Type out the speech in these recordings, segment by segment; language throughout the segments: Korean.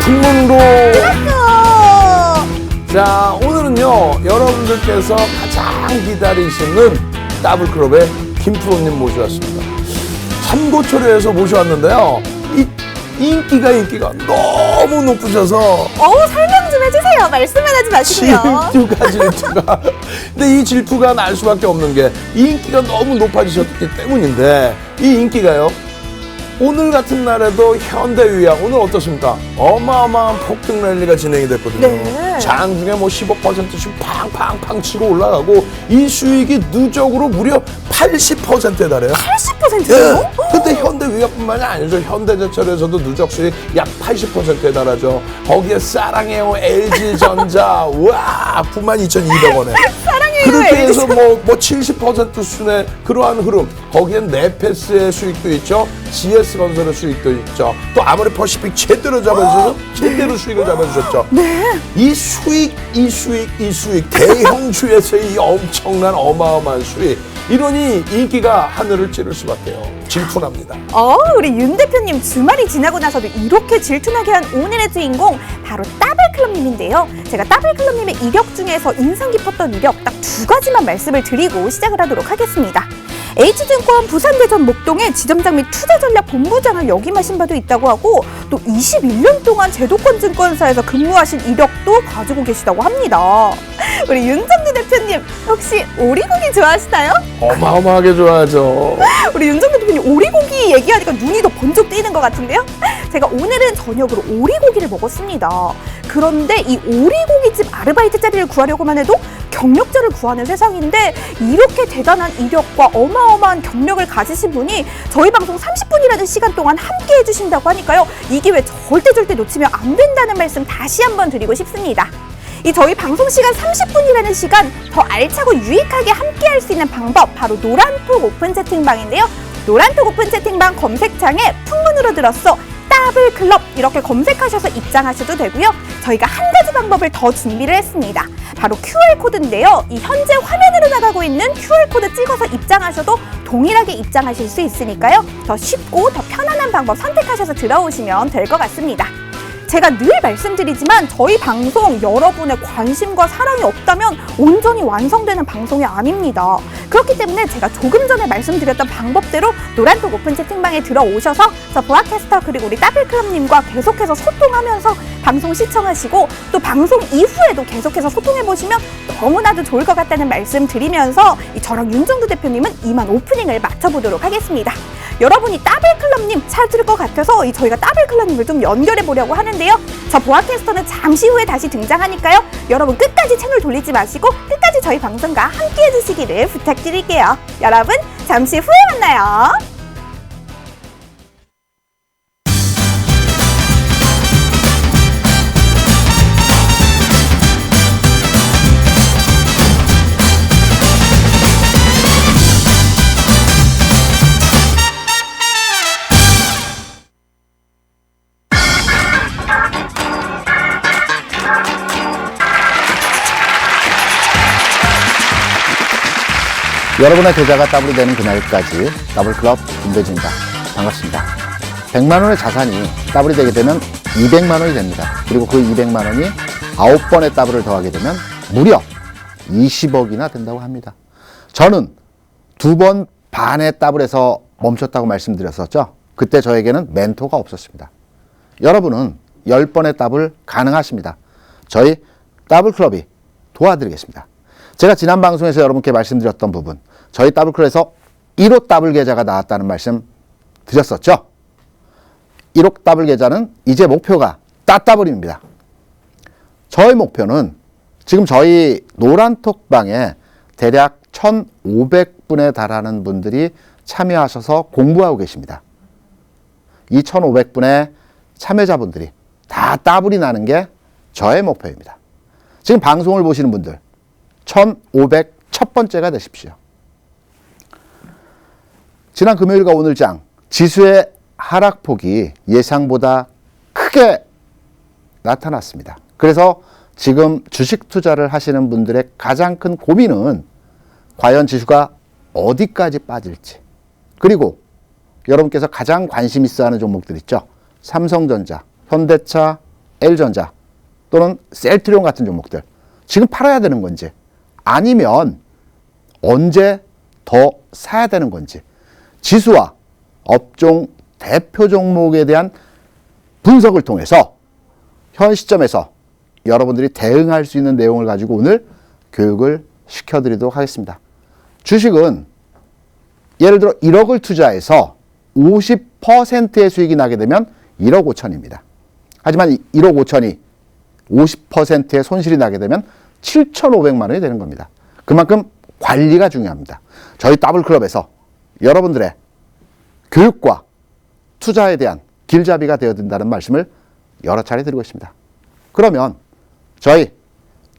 풍문으로. 그렇죠. 자, 오늘은요 여러분들께서 가장 기다리시는 더블클럽의 김프로님 모셔왔습니다. 삼고초려에서 모셔왔는데요. 이 인기가 너무 높으셔서 설명 좀 해주세요. 말씀만 하지 마시고요. 질투가. 근데 이 질투가 날 수밖에 없는 게 이 인기가 너무 높아지셨기 때문인데, 이 인기가요 오늘 같은 날에도 현대위약 오늘 어떻습니까? 어마어마한 폭등 랠리가 진행이 됐거든요. 네. 장중에 뭐 15%씩 팡팡팡 치고 올라가고 이 수익이 누적으로 무려 80%에 달해요. 80%요? 예. 근데 현대위약뿐만이 아니죠. 현대제철에서도 누적 수익 약 80%에 달하죠. 거기에 사랑해요 LG전자 와 92,200원에 사랑해요 그렇게 해서 LG. 뭐 70% 수준의 그러한 흐름. 거기엔 네페스의 수익도 있죠. GS건설의 수익도 있죠. 또 아모레퍼시픽 제대로 잡아주셔서 제대로 수익을 잡아주셨죠. 네. 이 수익 대형주에서의 이 엄청난 어마어마한 수익. 이러니 인기가 하늘을 찌를 수밖에요. 질투납니다. 우리 윤 대표님 주말이 지나고 나서도 이렇게 질투나게 한 오늘의 주인공 바로 더블클럽님인데요. 제가 더블클럽님의 이력 중에서 인상 깊었던 이력 딱 두 가지만 말씀을 드리고 시작을 하도록 하겠습니다. H증권 부산대전 목동에 지점장 및 투자전략본부장을 역임하신 바도 있다고 하고, 또 21년 동안 제도권증권사에서 근무하신 이력도 가지고 계시다고 합니다. 우리 윤정두 대표님 혹시 오리고기 좋아하시나요? 어마어마하게 좋아하죠. 우리 윤정두 대표님 오리고기 얘기하니까 눈이 더 번쩍 뜨이는 것 같은데요? 제가 오늘은 저녁으로 오리고기를 먹었습니다. 그런데 이 오리고기집 아르바이트 자리를 구하려고만 해도 경력자를 구하는 세상인데, 이렇게 대단한 이력과 어마어마한 경력을 가지신 분이 저희 방송 30분이라는 시간 동안 함께 해주신다고 하니까요. 이 기회 절대 놓치면 안 된다는 말씀 다시 한번 드리고 싶습니다. 이 저희 방송 시간 30분이라는 시간 더 알차고 유익하게 함께 할 수 있는 방법, 바로 노란톡 오픈 채팅방인데요. 노란톡 오픈 채팅방 검색창에 풍문으로 들었어 더블클럽 이렇게 검색하셔서 입장하셔도 되고요. 저희가 한 가지 방법을 더 준비를 했습니다. 바로 QR코드인데요. 이 현재 화면으로 나가고 있는 QR코드 찍어서 입장하셔도 동일하게 입장하실 수 있으니까요. 더 쉽고 더 편안한 방법 선택하셔서 들어오시면 될 것 같습니다. 제가 늘 말씀드리지만 저희 방송 여러분의 관심과 사랑이 없다면 온전히 완성되는 방송이 아닙니다. 그렇기 때문에 제가 조금 전에 말씀드렸던 방법대로 노란톡 오픈 채팅방에 들어오셔서 저 보아캐스터 그리고 우리 더블클럽님과 계속해서 소통하면서 방송 시청하시고, 또 방송 이후에도 계속해서 소통해보시면 너무나도 좋을 것 같다는 말씀 드리면서 저랑 윤정두 대표님은 이만 오프닝을 마쳐보도록 하겠습니다. 여러분이 더블클럽님 찾을 것 같아서 저희가 더블클럽님을 좀 연결해 보려고 하는데요. 저 보아캐스터는 잠시 후에 다시 등장하니까요. 여러분 끝까지 채널 돌리지 마시고 끝까지 저희 방송과 함께 해주시기를 부탁드릴게요. 여러분 잠시 후에 만나요. 여러분의 계좌가 더블이 되는 그날까지 더블클럽 김대진입니다. 반갑습니다. 100만 원의 자산이 더블이 되게 되면 200만 원이 됩니다. 그리고 그 200만 원이 9번의 더블을 더하게 되면 무려 20억이나 된다고 합니다. 저는 2번 반의 더블에서 멈췄다고 말씀드렸었죠. 그때 저에게는 멘토가 없었습니다. 여러분은 10번의 더블 가능하십니다. 저희 더블클럽이 도와드리겠습니다. 제가 지난 방송에서 여러분께 말씀드렸던 부분, 저희 더블클럽에서 1호 더블 계좌가 나왔다는 말씀 드렸었죠. 1호 더블 계좌는 이제 목표가 따더블입니다. 저희 목표는 지금 저희 노란톡방에 대략 1,500분에 달하는 분들이 참여하셔서 공부하고 계십니다. 이 1,500분의 참여자분들이 다 더블이 나는 게 저의 목표입니다. 지금 방송을 보시는 분들 1,500 첫 번째가 되십시오. 지난 금요일과 오늘장 지수의 하락폭이 예상보다 크게 나타났습니다. 그래서 지금 주식 투자를 하시는 분들의 가장 큰 고민은 과연 지수가 어디까지 빠질지, 그리고 여러분께서 가장 관심 있어 하는 종목들 있죠. 삼성전자, 현대차, LG전자 또는 셀트리온 같은 종목들 지금 팔아야 되는 건지 아니면 언제 더 사야 되는 건지 지수와 업종 대표 종목에 대한 분석을 통해서 현 시점에서 여러분들이 대응할 수 있는 내용을 가지고 오늘 교육을 시켜드리도록 하겠습니다. 주식은 예를 들어 1억을 투자해서 50%의 수익이 나게 되면 1억 5천입니다. 하지만 1억 5천이 50%의 손실이 나게 되면 7,500만 원이 되는 겁니다. 그만큼 관리가 중요합니다. 저희 더블클럽에서 여러분들의 교육과 투자에 대한 길잡이가 되어야 된다는 말씀을 여러 차례 드리고 있습니다. 그러면 저희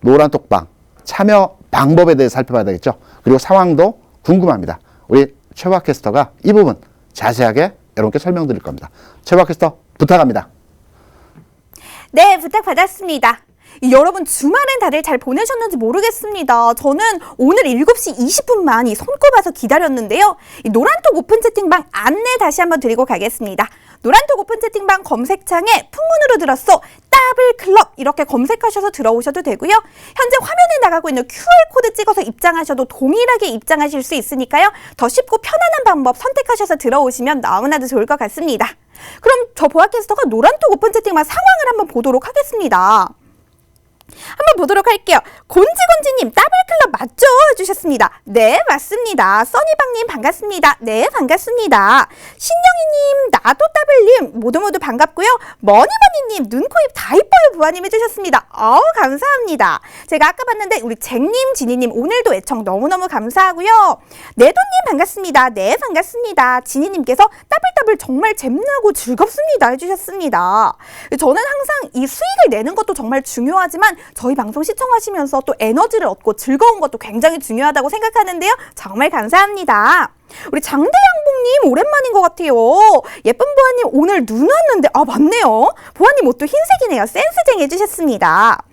노란톡방 참여 방법에 대해 살펴봐야 되겠죠. 그리고 상황도 궁금합니다. 우리 최화 캐스터가 이 부분 자세하게 여러분께 설명드릴 겁니다. 최화 캐스터 부탁합니다. 네, 부탁받았습니다. 여러분 주말엔 다들 잘 보내셨는지 모르겠습니다. 저는 오늘 7시 20분만 이 손꼽아서 기다렸는데요. 이 노란톡 오픈 채팅방 안내 다시 한번 드리고 가겠습니다. 노란톡 오픈 채팅방 검색창에 풍문으로 들었어 더블클럽 이렇게 검색하셔서 들어오셔도 되고요. 현재 화면에 나가고 있는 QR코드 찍어서 입장하셔도 동일하게 입장하실 수 있으니까요. 더 쉽고 편안한 방법 선택하셔서 들어오시면 너무나도 좋을 것 같습니다. 그럼 저 보아캐스터가 노란톡 오픈 채팅방 상황을 한번 보도록 하겠습니다. 한번 보도록 할게요. 곤지곤지님 더블클럽 맞죠? 해주셨습니다. 네, 맞습니다. 써니방님 반갑습니다. 네, 반갑습니다. 신영희님, 나도 더블님 모두 반갑고요. 머니머니님 눈, 코, 입 다 이뻐요 부하님 해주셨습니다. 감사합니다. 제가 아까 봤는데 우리 잭님, 지니님 오늘도 애청 너무너무 감사하고요. 내돈님 반갑습니다. 네, 반갑습니다. 지니님께서 더블 정말 재밌고 즐겁습니다 해주셨습니다. 저는 항상 이 수익을 내는 것도 정말 중요하지만 저희 방송 시청하시면서 또 에너지를 얻고 즐거운 것도 굉장히 중요하다고 생각하는데요. 정말 감사합니다. 우리 장대양봉님 오랜만인 것 같아요. 예쁜 보아님 오늘 눈 왔는데 맞네요. 보아님 옷도 흰색이네요. 센스쟁이 해주셨습니다.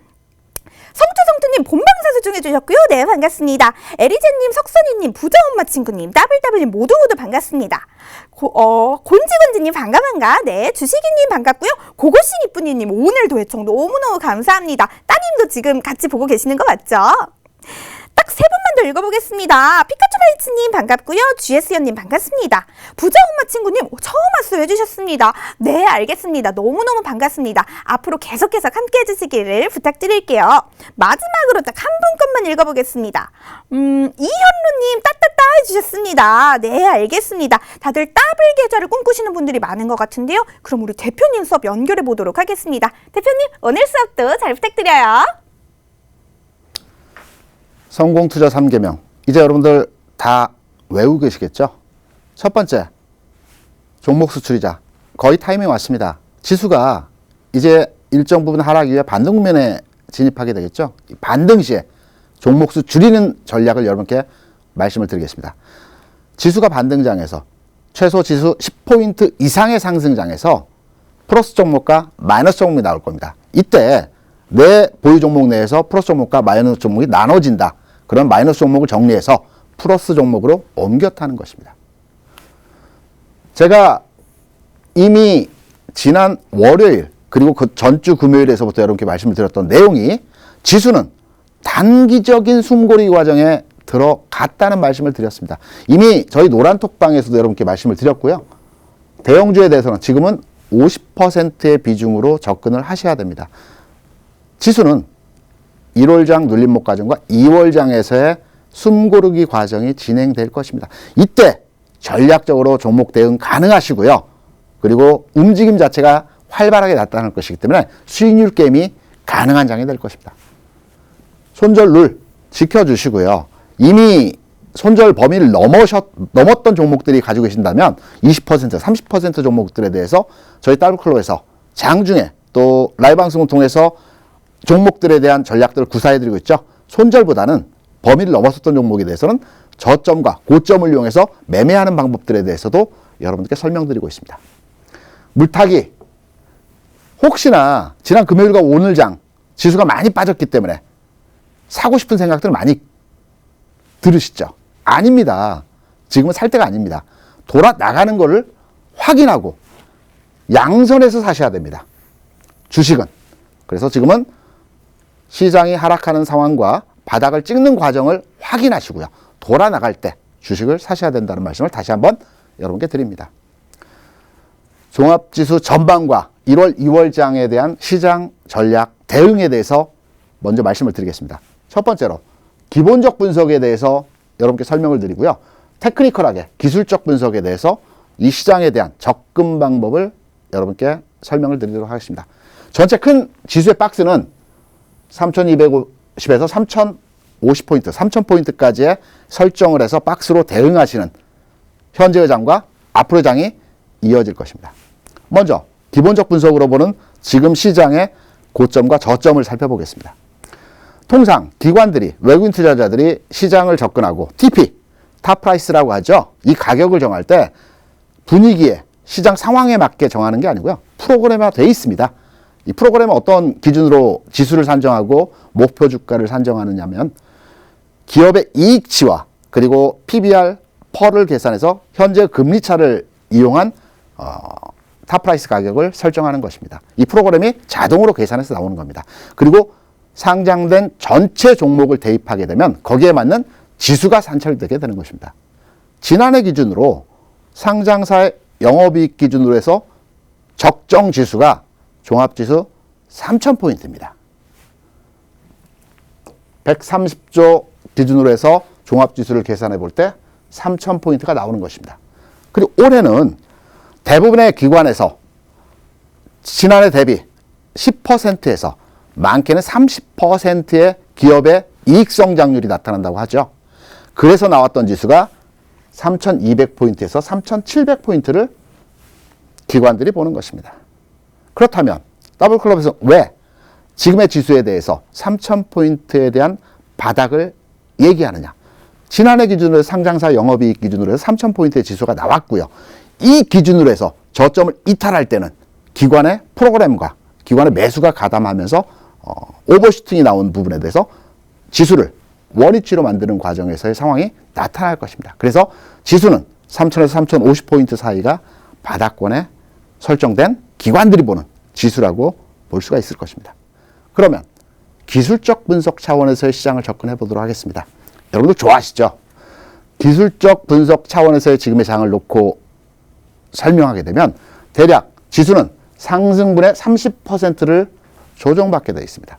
성투성투님 본방사수 중 해주셨고요. 네, 반갑습니다. 에리제님, 석선이님, 부자엄마 친구님, 더블님 모두 반갑습니다. 곤지곤지님 반가. 네, 주식이님 반갑고요. 고고싱 이쁜이님 오늘도 애청 너무너무 감사합니다. 따님도 지금 같이 보고 계시는 거 맞죠? 딱 3분만 더 읽어보겠습니다. 피카츄라이츠님 반갑고요. GS연님 반갑습니다. 부자엄마 친구님 처음 왔어요 해주셨습니다. 네, 알겠습니다. 너무너무 반갑습니다. 앞으로 계속해서 함께 해주시기를 부탁드릴게요. 마지막으로 딱 한 분 것만 읽어보겠습니다. 이현루님 따따따 해주셨습니다. 네, 알겠습니다. 다들 더블 계좌를 꿈꾸시는 분들이 많은 것 같은데요. 그럼 우리 대표님 수업 연결해 보도록 하겠습니다. 대표님 오늘 수업도 잘 부탁드려요. 성공투자 3계명 이제 여러분들 다 외우고 계시겠죠? 첫 번째 종목 수출이자 거의 타이밍 왔습니다. 지수가 이제 일정 부분 하락 이후에 반등 국면에 진입하게 되겠죠? 반등 시에 종목수 줄이는 전략을 여러분께 말씀을 드리겠습니다. 지수가 반등장에서 최소 지수 10포인트 이상의 상승장에서 플러스 종목과 마이너스 종목이 나올 겁니다. 이때 내 보유 종목 내에서 플러스 종목과 마이너스 종목이 나눠진다. 그런 마이너스 종목을 정리해서 플러스 종목으로 옮겨 타는 것입니다. 제가 이미 지난 월요일 그리고 그 전주 금요일에서부터 여러분께 말씀을 드렸던 내용이 지수는 단기적인 숨고르기 과정에 들어갔다는 말씀을 드렸습니다. 이미 저희 노란톡방에서도 여러분께 말씀을 드렸고요. 대형주에 대해서는 지금은 50%의 비중으로 접근을 하셔야 됩니다. 지수는 1월장 눌림목 과정과 2월장에서의 숨고르기 과정이 진행될 것입니다. 이때 전략적으로 종목 대응 가능하시고요. 그리고 움직임 자체가 활발하게 나타날 것이기 때문에 수익률 게임이 가능한 장이 될 것입니다. 손절 룰 지켜주시고요. 이미 손절 범위를 넘었던 종목들이 가지고 계신다면 20%, 30% 종목들에 대해서 저희 더블클럽에서 장중에 또 라이브 방송을 통해서 종목들에 대한 전략들을 구사해드리고 있죠. 손절보다는 범위를 넘었었던 종목에 대해서는 저점과 고점을 이용해서 매매하는 방법들에 대해서도 여러분들께 설명드리고 있습니다. 물타기 혹시나 지난 금요일과 오늘장 지수가 많이 빠졌기 때문에 사고 싶은 생각들을 많이 들으시죠? 아닙니다. 지금은 살 때가 아닙니다. 돌아 나가는 것을 확인하고 양선에서 사셔야 됩니다. 주식은 그래서 지금은 시장이 하락하는 상황과 바닥을 찍는 과정을 확인하시고요. 돌아 나갈 때 주식을 사셔야 된다는 말씀을 다시 한번 여러분께 드립니다. 종합지수 전반과 1월, 2월장에 대한 시장 전략 대응에 대해서 먼저 말씀을 드리겠습니다. 첫 번째로 기본적 분석에 대해서 여러분께 설명을 드리고요. 테크니컬하게 기술적 분석에 대해서 이 시장에 대한 접근 방법을 여러분께 설명을 드리도록 하겠습니다. 전체 큰 지수의 박스는 3250에서 3050포인트, 3000포인트까지의 설정을 해서 박스로 대응하시는 현재의 장과 앞으로의 장이 이어질 것입니다. 먼저 기본적 분석으로 보는 지금 시장의 고점과 저점을 살펴보겠습니다. 통상 기관들이, 외국인 투자자들이 시장을 접근하고 TP, 탑프라이스라고 하죠. 이 가격을 정할 때 분위기에, 시장 상황에 맞게 정하는 게 아니고요. 프로그램화 되어 있습니다. 이 프로그램은 어떤 기준으로 지수를 산정하고 목표 주가를 산정하느냐면 기업의 이익치와 그리고 PBR, 펄을 계산해서 현재 금리차를 이용한 탑프라이스 가격을 설정하는 것입니다. 이 프로그램이 자동으로 계산해서 나오는 겁니다. 그리고 상장된 전체 종목을 대입하게 되면 거기에 맞는 지수가 산출되게 되는 것입니다. 지난해 기준으로 상장사의 영업이익 기준으로 해서 적정 지수가 종합지수 3000포인트입니다. 130조 기준으로 해서 종합지수를 계산해 볼 때 3000포인트가 나오는 것입니다. 그리고 올해는 대부분의 기관에서 지난해 대비 10%에서 많게는 30%의 기업의 이익 성장률이 나타난다고 하죠. 그래서 나왔던 지수가 3200포인트에서 3700포인트를 기관들이 보는 것입니다. 그렇다면 더블클럽에서 왜 지금의 지수에 대해서 3000포인트에 대한 바닥을 얘기하느냐. 지난해 기준으로 상장사 영업이익 기준으로 해서 3000포인트의 지수가 나왔고요. 이 기준으로 해서 저점을 이탈할 때는 기관의 프로그램과 기관의 매수가 가담하면서 오버슈팅이 나온 부분에 대해서 지수를 원위치로 만드는 과정에서의 상황이 나타날 것입니다. 그래서 지수는 3000에서 3050포인트 사이가 바닥권에 설정된 기관들이 보는 지수라고 볼 수가 있을 것입니다. 그러면 기술적 분석 차원에서의 시장을 접근해 보도록 하겠습니다. 여러분들 좋아하시죠? 기술적 분석 차원에서의 지금의 장을 놓고 설명하게 되면 대략 지수는 상승분의 30%를 조정받게 되어 있습니다.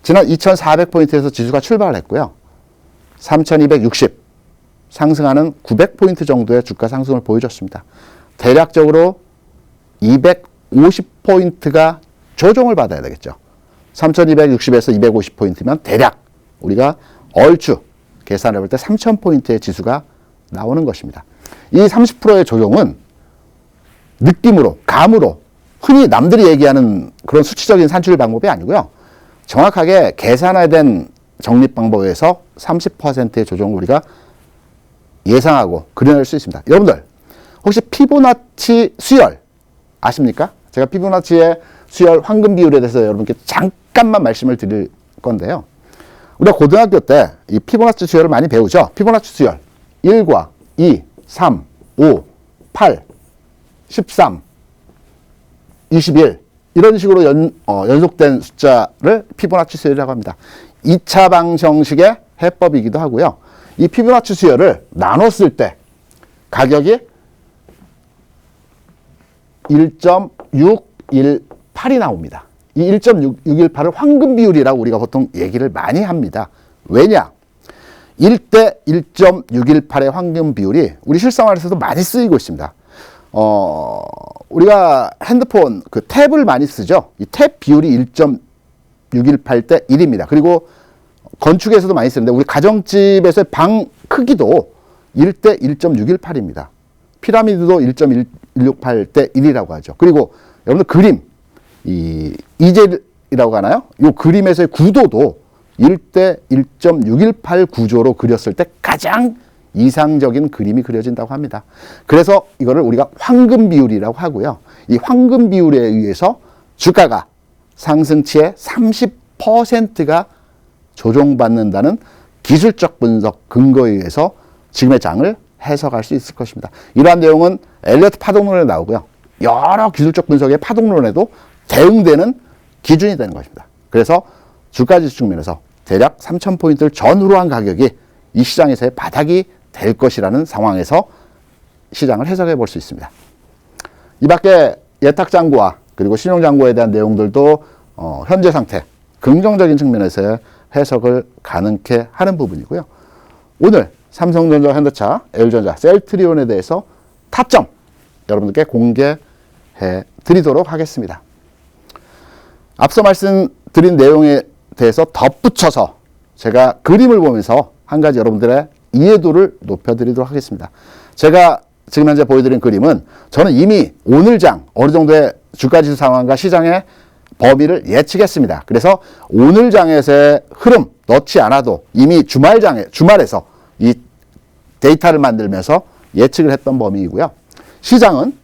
지난 2400포인트에서 지수가 출발을 했고요. 3260 상승하는 900포인트 정도의 주가 상승을 보여줬습니다. 대략적으로 250포인트가 조정을 받아야 되겠죠. 3260에서 250포인트면 대략 우리가 얼추 계산해 볼 때 3000포인트의 지수가 나오는 것입니다. 이 30%의 조정은 느낌으로, 감으로 흔히 남들이 얘기하는 그런 수치적인 산출 방법이 아니고요. 정확하게 계산화된 적립 방법에서 30%의 조정을 우리가 예상하고 그려낼 수 있습니다. 여러분들 혹시 피보나치 수열 아십니까? 제가 피보나치의 수열 황금 비율에 대해서 여러분께 잠깐만 말씀을 드릴 건데요. 우리가 고등학교 때 이 피보나치 수열을 많이 배우죠. 피보나치 수열 1과 2, 3, 5, 8, 13, 21 이런 식으로 연속된 숫자를 피보나치 수열이라고 합니다. 2차 방정식의 해법이기도 하고요. 이 피보나치 수열을 나눴을 때 가격이 1.618이 나옵니다. 이 1.618을 황금 비율이라고 우리가 보통 얘기를 많이 합니다. 왜냐? 1대 1.618의 황금 비율이 우리 실생활에서도 많이 쓰이고 있습니다. 우리가 핸드폰 그 탭을 많이 쓰죠. 이 탭 비율이 1.618대 1입니다. 그리고 건축에서도 많이 쓰는데 우리 가정집에서의 방 크기도 1대 1.618입니다. 피라미드도 1.168대 1이라고 하죠. 그리고 여러분들 그림, 이젤이라고 하나요? 이 그림에서의 구도도 1대 1.618 구조로 그렸을 때 가장 이상적인 그림이 그려진다고 합니다. 그래서 이거를 우리가 황금 비율이라고 하고요. 이 황금 비율에 의해서 주가가 상승치의 30%가 조정받는다는 기술적 분석 근거에 의해서 지금의 장을 해석할 수 있을 것입니다. 이러한 내용은 엘리어트 파동론에 나오고요. 여러 기술적 분석의 파동론에도 대응되는 기준이 되는 것입니다. 그래서 주가지수 측면에서 대략 3,000포인트를 전후로 한 가격이 이 시장에서의 바닥이 될 것이라는 상황에서 시장을 해석해 볼 수 있습니다. 이 밖에 예탁장구와 그리고 신용장구에 대한 내용들도 현재 상태, 긍정적인 측면에서의 해석을 가능케 하는 부분이고요. 오늘 삼성전자, 현대차, LG전자, 셀트리온에 대해서 타점 여러분들께 공개해 드리도록 하겠습니다. 앞서 말씀드린 내용에 대해서 덧붙여서 제가 그림을 보면서 한 가지 여러분들의 이해도를 높여드리도록 하겠습니다. 제가 지금 현재 보여드린 그림은 저는 이미 오늘 장 어느 정도의 주가지수 상황과 시장의 범위를 예측했습니다. 그래서 오늘 장에서의 흐름 넣지 않아도 이미 주말에서 이 데이터를 만들면서 예측을 했던 범위이고요. 시장은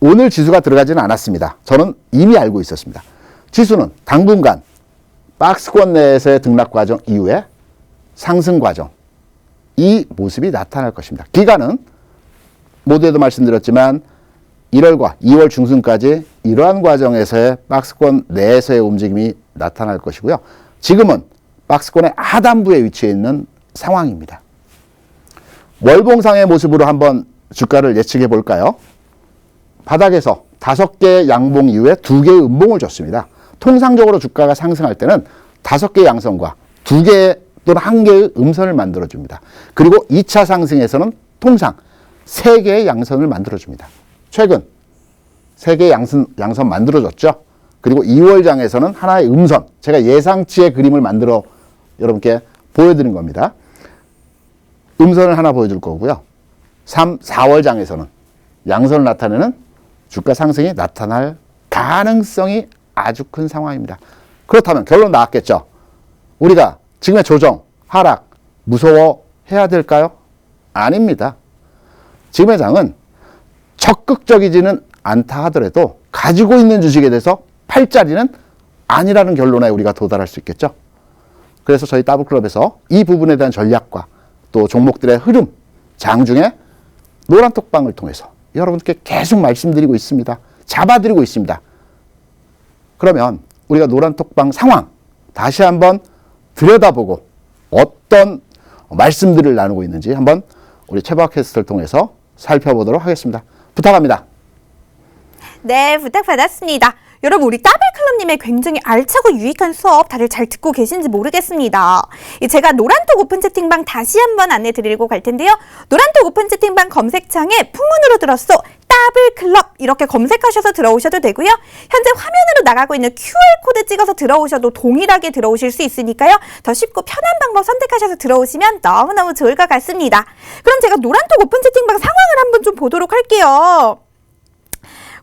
오늘 지수가 들어가지는 않았습니다. 저는 이미 알고 있었습니다. 지수는 당분간 박스권 내에서의 등락 과정 이후에 상승 과정, 이 모습이 나타날 것입니다. 기간은 모두에도 말씀드렸지만 1월과 2월 중순까지 이러한 과정에서의 박스권 내에서의 움직임이 나타날 것이고요. 지금은 박스권의 하단부에 위치해 있는 상황입니다. 월봉상의 모습으로 한번 주가를 예측해 볼까요? 바닥에서 5개의 양봉 이후에 2개의 음봉을 줬습니다. 통상적으로 주가가 상승할 때는 5개의 양선과 2개 또는 1개의 음선을 만들어줍니다. 그리고 2차 상승에서는 통상 3개의 양선을 만들어줍니다. 최근 3개의 양선 만들어졌죠. 그리고 2월장에서는 하나의 음선, 제가 예상치의 그림을 만들어 여러분께 보여드린 겁니다. 음선을 하나 보여줄 거고요. 3, 4월장에서는 양선을 나타내는 주가 상승이 나타날 가능성이 아주 큰 상황입니다. 그렇다면 결론 나왔겠죠. 우리가 지금의 조정, 하락 무서워해야 될까요? 아닙니다. 지금의 장은 적극적이지는 않다 하더라도 가지고 있는 주식에 대해서 팔자리는 아니라는 결론에 우리가 도달할 수 있겠죠. 그래서 저희 더블클럽에서 이 부분에 대한 전략과 또 종목들의 흐름, 장중에 노란톡방을 통해서 여러분께 계속 말씀드리고 있습니다. 잡아드리고 있습니다. 그러면 우리가 노란톡방 상황 다시 한번 들여다보고 어떤 말씀들을 나누고 있는지 한번 우리 최박 캐스터를 통해서 살펴보도록 하겠습니다. 부탁합니다. 네, 부탁받았습니다. 여러분, 우리 더블클럽님의 굉장히 알차고 유익한 수업 다들 잘 듣고 계신지 모르겠습니다. 제가 노란톡 오픈 채팅방 다시 한번 안내 드리고 갈 텐데요. 노란톡 오픈 채팅방 검색창에 풍문으로 들었어 더블클럽 이렇게 검색하셔서 들어오셔도 되고요. 현재 화면으로 나가고 있는 QR코드 찍어서 들어오셔도 동일하게 들어오실 수 있으니까요. 더 쉽고 편한 방법 선택하셔서 들어오시면 너무너무 좋을 것 같습니다. 그럼 제가 노란톡 오픈 채팅방 상황을 한번 좀 보도록 할게요.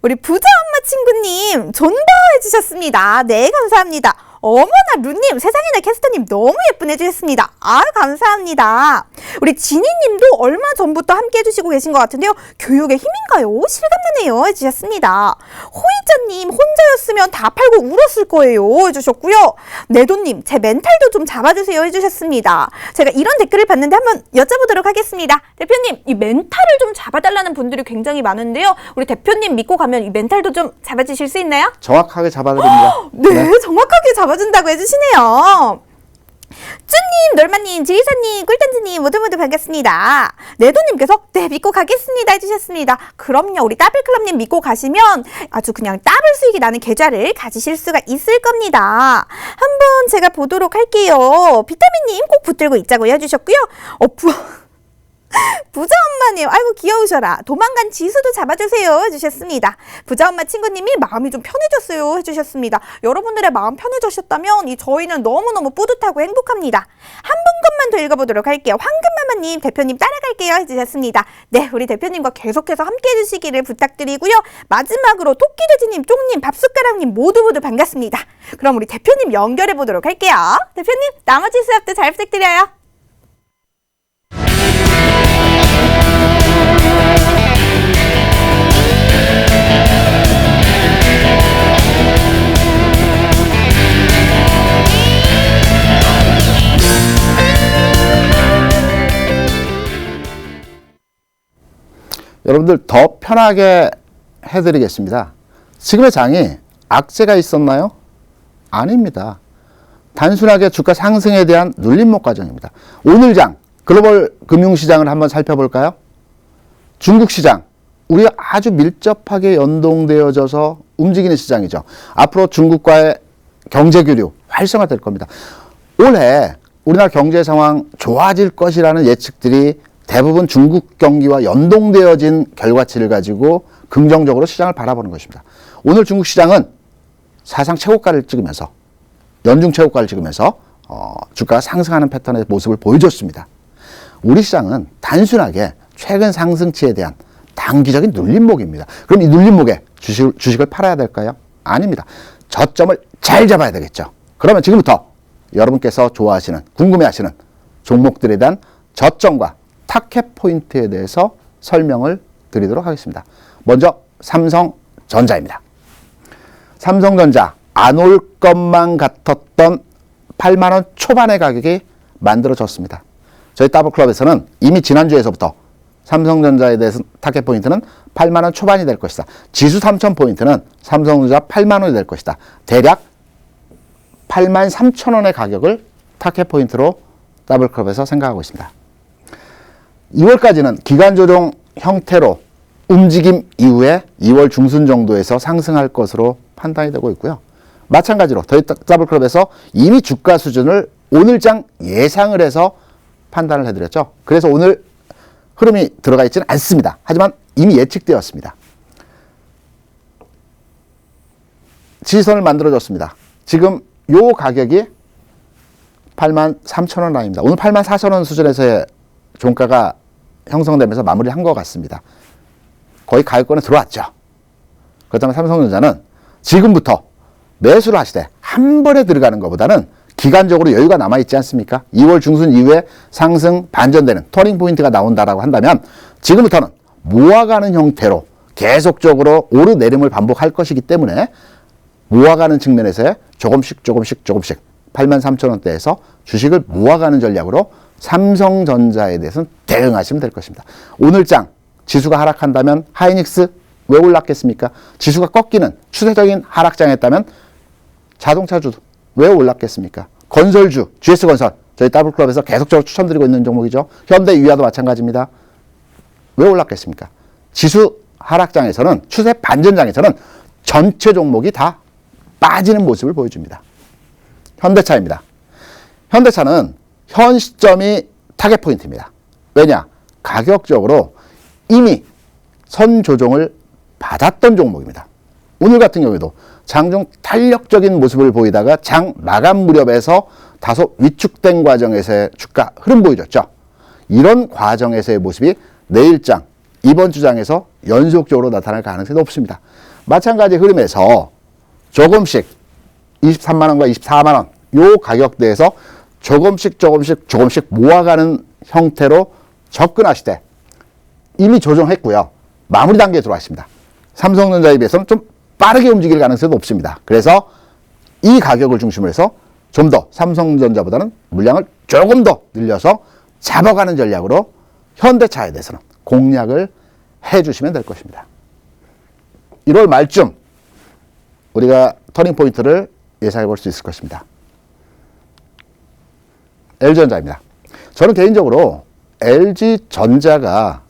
우리 부자 엄마 친구님 존버 해주셨습니다. 네, 감사합니다. 어머나 루님, 세상에나 캐스터님 너무 예쁜 해주셨습니다. 아, 감사합니다. 우리 지니님도 얼마 전부터 함께 해주시고 계신 것 같은데요. 교육의 힘인가요? 실감나네요 해주셨습니다. 호이자님, 혼자였으면 다 팔고 울었을 거예요 해주셨고요. 내도님, 제 멘탈도 좀 잡아주세요 해주셨습니다. 제가 이런 댓글을 봤는데 한번 여쭤보도록 하겠습니다. 대표님, 이 멘탈을 좀 잡아달라는 분들이 굉장히 많은데요. 우리 대표님 믿고 가면 이 멘탈도 좀 잡아주실 수 있나요? 정확하게 잡아드립니다. 네, 정확하게 잡아준다고 해주시네요. 쭈님, 널마님, 지휘사님, 꿀단지님 모두 반갑습니다. 네도님께서 네, 믿고 가겠습니다 해주셨습니다. 그럼요, 우리 더블클럽님 믿고 가시면 아주 그냥 더블 수익이 나는 계좌를 가지실 수가 있을 겁니다. 한번 제가 보도록 할게요. 비타민님 꼭 붙들고 있자고 해주셨고요. 부자 엄마님, 아이고 귀여우셔라. 도망간 지수도 잡아주세요 해주셨습니다. 부자 엄마 친구님이 마음이 좀 편해졌어요 해주셨습니다. 여러분들의 마음 편해졌다면 저희는 너무너무 뿌듯하고 행복합니다. 한 분것만 더 읽어보도록 할게요. 황금마마님, 대표님 따라갈게요 해주셨습니다. 네, 우리 대표님과 계속해서 함께 해주시기를 부탁드리고요. 마지막으로 토끼돼지님, 쫑님, 밥숟가락님 모두 반갑습니다. 그럼 우리 대표님 연결해보도록 할게요. 대표님, 나머지 수업도 잘 부탁드려요. 여러분들 더 편하게 해드리겠습니다. 지금의 장이 악재가 있었나요? 아닙니다. 단순하게 주가 상승에 대한 눌림목 과정입니다. 오늘 장 글로벌 금융시장을 한번 살펴볼까요? 중국 시장, 우리가 아주 밀접하게 연동되어져서 움직이는 시장이죠. 앞으로 중국과의 경제 교류 활성화될 겁니다. 올해 우리나라 경제 상황 좋아질 것이라는 예측들이 대부분 중국 경기와 연동되어진 결과치를 가지고 긍정적으로 시장을 바라보는 것입니다. 오늘 중국 시장은 사상 최고가를 찍으면서 연중 최고가를 찍으면서 주가가 상승하는 패턴의 모습을 보여줬습니다. 우리 시장은 단순하게 최근 상승치에 대한 단기적인 눌림목입니다. 그럼 이 눌림목에 주식을 팔아야 될까요? 아닙니다. 저점을 잘 잡아야 되겠죠. 그러면 지금부터 여러분께서 좋아하시는, 궁금해하시는 종목들에 대한 저점과 타켓 포인트에 대해서 설명을 드리도록 하겠습니다. 먼저 삼성전자입니다. 삼성전자 안 올 것만 같았던 8만 원 초반의 가격이 만들어졌습니다. 저희 더블클럽에서는 이미 지난주에서부터 삼성전자에 대해서 타겟 포인트는 8만 원 초반이 될 것이다. 지수 3천 포인트는 삼성전자 8만 원이 될 것이다. 대략 8만 3천 원의 가격을 타겟 포인트로 더블클럽에서 생각하고 있습니다. 2월까지는 기간 조정 형태로 움직임 이후에 2월 중순 정도에서 상승할 것으로 판단이 되고 있고요. 마찬가지로 저희 더블클럽에서 이미 주가 수준을 오늘장 예상을 해서 판단을 해드렸죠. 그래서 오늘 흐름이 들어가 있지는 않습니다. 하지만 이미 예측되었습니다. 지지선을 만들어줬습니다. 지금 요 가격이 8만 3천 원 라인입니다. 오늘 8만 4천 원 수준에서의 종가가 형성되면서 마무리한 것 같습니다. 거의 가격권에 들어왔죠. 그렇다면 삼성전자는 지금부터 매수를 하시되 한 번에 들어가는 것보다는 기간적으로 여유가 남아있지 않습니까? 2월 중순 이후에 상승 반전되는 터닝 포인트가 나온다라고 한다면 지금부터는 모아가는 형태로 계속적으로 오르내림을 반복할 것이기 때문에 모아가는 측면에서의 조금씩 8만 3천 원대에서 주식을 모아가는 전략으로 삼성전자에 대해서는 대응하시면 될 것입니다. 오늘장 지수가 하락한다면 하이닉스 왜 올랐겠습니까? 지수가 꺾이는 추세적인 하락장이었다면 자동차주 왜 올랐겠습니까? 건설주, GS건설, 저희 더블클럽에서 계속적으로 추천드리고 있는 종목이죠. 현대유야도 마찬가지입니다. 왜 올랐겠습니까? 지수 하락장에서는, 추세 반전장에서는 전체 종목이 다 빠지는 모습을 보여줍니다. 현대차입니다. 현대차는 현 시점이 타겟 포인트입니다. 왜냐? 가격적으로 이미 선 조정을 받았던 종목입니다. 오늘 같은 경우에도 장중 탄력적인 모습을 보이다가 장 마감 무렵에서 다소 위축된 과정에서의 주가 흐름 보여줬죠. 이런 과정에서의 모습이 내일장, 이번 주장에서 연속적으로 나타날 가능성이 높습니다. 마찬가지 흐름에서 조금씩 23만 원과 24만 원 요 가격대에서 조금씩 모아가는 형태로 접근하시되 이미 조정했고요. 마무리 단계에 들어왔습니다. 삼성전자에 비해서는 좀 빠르게 움직일 가능성이 높습니다. 그래서 이 가격을 중심으로 해서 좀 더 삼성전자보다는 물량을 조금 더 늘려서 잡아가는 전략으로 현대차에 대해서는 공략을 해주시면 될 것입니다. 1월 말쯤 우리가 터닝 포인트를 예상해 볼 수 있을 것입니다. LG전자입니다. 저는 개인적으로 LG전자가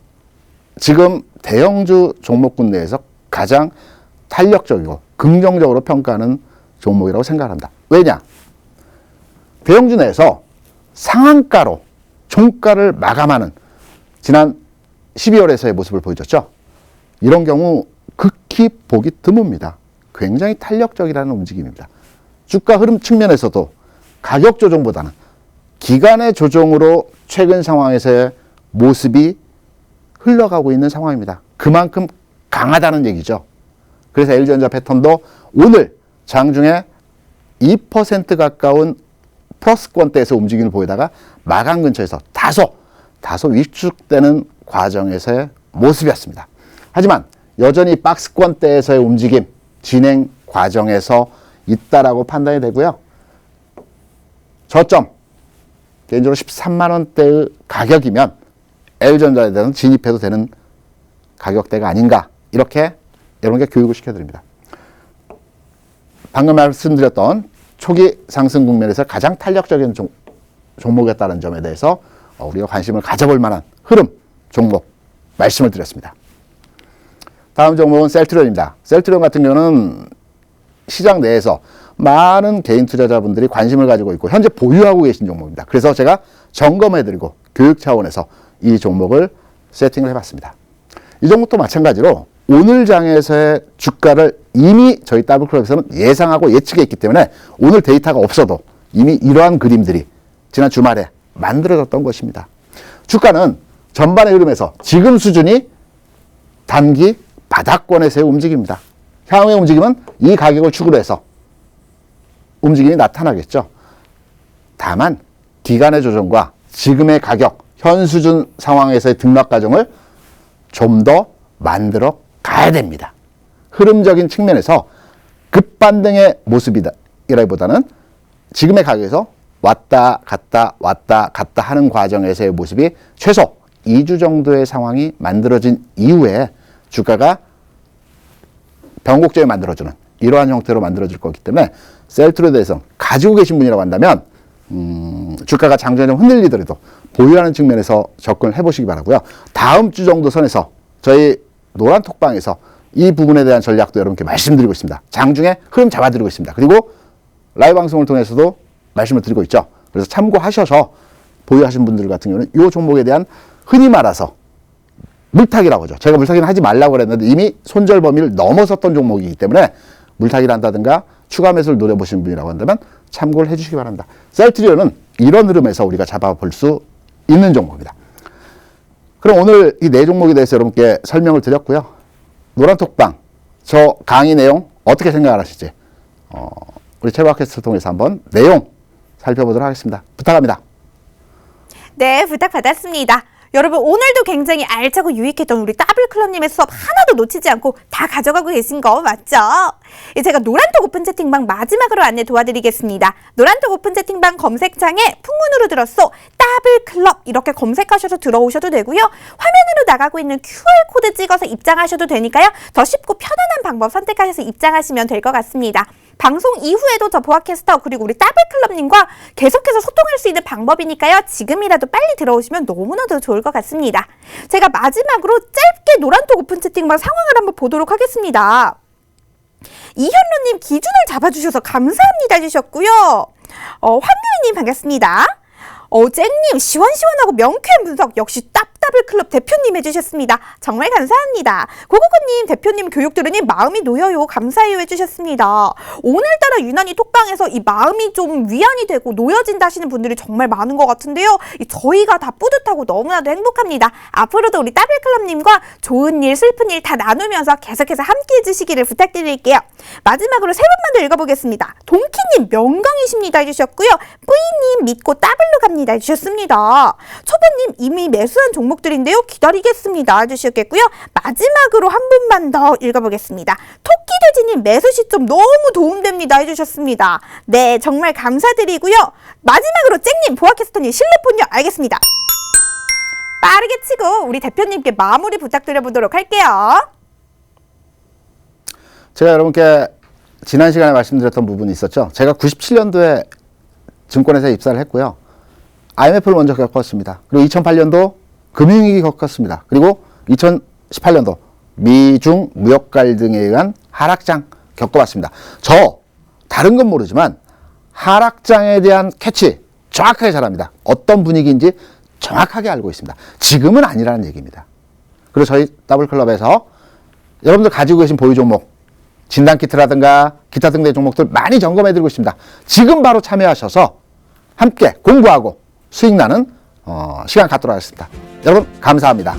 지금 대형주 종목군 내에서 가장 탄력적이고 긍정적으로 평가하는 종목이라고 생각합니다. 왜냐? 대형주 내에서 상한가로 종가를 마감하는 지난 12월에서의 모습을 보여줬죠. 이런 경우 극히 보기 드뭅니다. 굉장히 탄력적이라는 움직임입니다. 주가 흐름 측면에서도 가격 조정보다는 기간의 조정으로 최근 상황에서의 모습이 흘러가고 있는 상황입니다. 그만큼 강하다는 얘기죠. 그래서 LG전자 패턴도 오늘 장중에 2% 가까운 플러스권대에서 움직임을 보이다가 마감 근처에서 다소 위축되는 과정에서의 모습이었습니다. 하지만 여전히 박스권대에서의 움직임, 진행 과정에서 있다라고 판단이 되고요. 저점, 개인적으로 13만 원대의 가격이면 L전자에 대해서는 진입해도 되는 가격대가 아닌가, 이렇게 여러분께 교육을 시켜드립니다. 방금 말씀드렸던 초기 상승 국면에서 가장 탄력적인 종목이었다는 점에 대해서 우리가 관심을 가져볼 만한 흐름 종목 말씀을 드렸습니다. 다음 종목은 셀트리온입니다. 셀트리온 같은 경우는 시장 내에서 많은 개인 투자자분들이 관심을 가지고 있고 현재 보유하고 계신 종목입니다. 그래서 제가 점검해드리고 교육 차원에서 이 종목을 세팅을 해봤습니다. 이 종목도 마찬가지로 오늘 장에서의 주가를 이미 저희 더블클럽에서는 예상하고 예측했기 때문에 오늘 데이터가 없어도 이미 이러한 그림들이 지난 주말에 만들어졌던 것입니다. 주가는 전반의 흐름에서 지금 수준이 단기 바닥권에서의 움직임입니다. 향후의 움직임은 이 가격을 축으로 해서 움직임이 나타나겠죠. 다만 기간의 조정과 지금의 가격, 현 수준 상황에서의 등락 과정을 좀 더 만들어 가야 됩니다. 흐름적인 측면에서 급반등의 모습이라기보다는 지금의 가격에서 왔다 갔다 하는 과정에서의 모습이 최소 2주 정도의 상황이 만들어진 이후에 주가가 변곡점이 만들어주는 이러한 형태로 만들어질 거기 때문에 셀트리온에 대해서 가지고 계신 분이라고 한다면 주가가 장중에 좀 흔들리더라도 보유하는 측면에서 접근을 해보시기 바라고요. 다음 주 정도 선에서 저희 노란 톡방에서 이 부분에 대한 전략도 여러분께 말씀드리고 있습니다. 장중에 흐름 잡아드리고 있습니다. 그리고 라이브 방송을 통해서도 말씀을 드리고 있죠. 그래서 참고하셔서 보유하신 분들 같은 경우는 이 종목에 대한 흔히 말해서 물타기라고 하죠. 제가 물타기는 하지 말라고 그랬는데 이미 손절 범위를 넘어섰던 종목이기 때문에 물타기를 한다든가 추가 매수를 노려보시는 분이라고 한다면 참고를 해주시기 바랍니다. 셀트리온은 이런 흐름에서 우리가 잡아볼 수 있는 종목입니다. 그럼 오늘 이 네 종목에 대해서 여러분께 설명을 드렸고요. 노란톡방 저 강의 내용 어떻게 생각을 하실지 우리 최박캐스트를 통해서 한번 내용 살펴보도록 하겠습니다. 부탁합니다. 네, 부탁받았습니다. 여러분 오늘도 굉장히 알차고 유익했던 우리 더블클럽님의 수업 하나도 놓치지 않고 다 가져가고 계신 거 맞죠? 제가 노란톡 오픈 채팅방 마지막으로 안내 도와드리겠습니다. 노란톡 오픈 채팅방 검색창에 풍문으로 들었어 더블클럽 이렇게 검색하셔서 들어오셔도 되고요. 화면으로 나가고 있는 QR코드 찍어서 입장하셔도 되니까요. 더 쉽고 편안한 방법 선택하셔서 입장하시면 될 것 같습니다. 방송 이후에도 저 보아캐스터 그리고 우리 더블클럽님과 계속해서 소통할 수 있는 방법이니까요. 지금이라도 빨리 들어오시면 너무나도 좋을 것 같습니다. 제가 마지막으로 짧게 노란톡 오픈 채팅방 상황을 한번 보도록 하겠습니다. 이현로님 기준을 잡아주셔서 감사합니다 해주셨고요. 황유희님 반갑습니다. 쨍님 시원시원하고 명쾌한 분석 역시 더블클럽 대표님 해주셨습니다. 정말 감사합니다. 고고고님 대표님 교육 들으니 마음이 놓여요. 감사해요 해주셨습니다. 오늘따라 유난히 톡방에서 이 마음이 좀 위안이 되고 놓여진다 하시는 분들이 정말 많은 것 같은데요. 저희가 다 뿌듯하고 너무나도 행복합니다. 앞으로도 우리 더블클럽님과 좋은 일 슬픈 일 다 나누면서 계속해서 함께 해주시기를 부탁드릴게요. 마지막으로 세 분만 더 읽어보겠습니다. 동키님 명강이십니다 해주셨고요. 뿌이님 믿고 더블로 갑니다 해주셨습니다. 초보님 이미 매수한 종목들인데요. 기다리겠습니다 해주셨겠고요. 마지막으로 한 분만 더 읽어보겠습니다. 토끼돼지님 매수 시점 너무 도움됩니다 해주셨습니다. 네 정말 감사드리고요. 마지막으로 쨍님 보아캐스터님 실내폰요 알겠습니다. 빠르게 치고 우리 대표님께 마무리 부탁드려보도록 할게요. 제가 여러분께 지난 시간에 말씀드렸던 부분이 있었죠. 제가 97년도에 증권회사에 입사를 했고요. IMF를 먼저 겪었습니다. 그리고 2008년도 금융위기 겪었습니다. 그리고 2018년도 미중 무역 갈등에 의한 하락장 겪어봤습니다. 다른 건 모르지만 하락장에 대한 캐치 정확하게 잘합니다. 어떤 분위기인지 정확하게 알고 있습니다. 지금은 아니라는 얘기입니다. 그리고 저희 더블클럽에서 여러분들 가지고 계신 보유 종목, 진단키트라든가 기타 등등의 종목들 많이 점검해드리고 있습니다. 지금 바로 참여하셔서 함께 공부하고 수익 나는 시간 갖도록 하겠습니다. 여러분 감사합니다.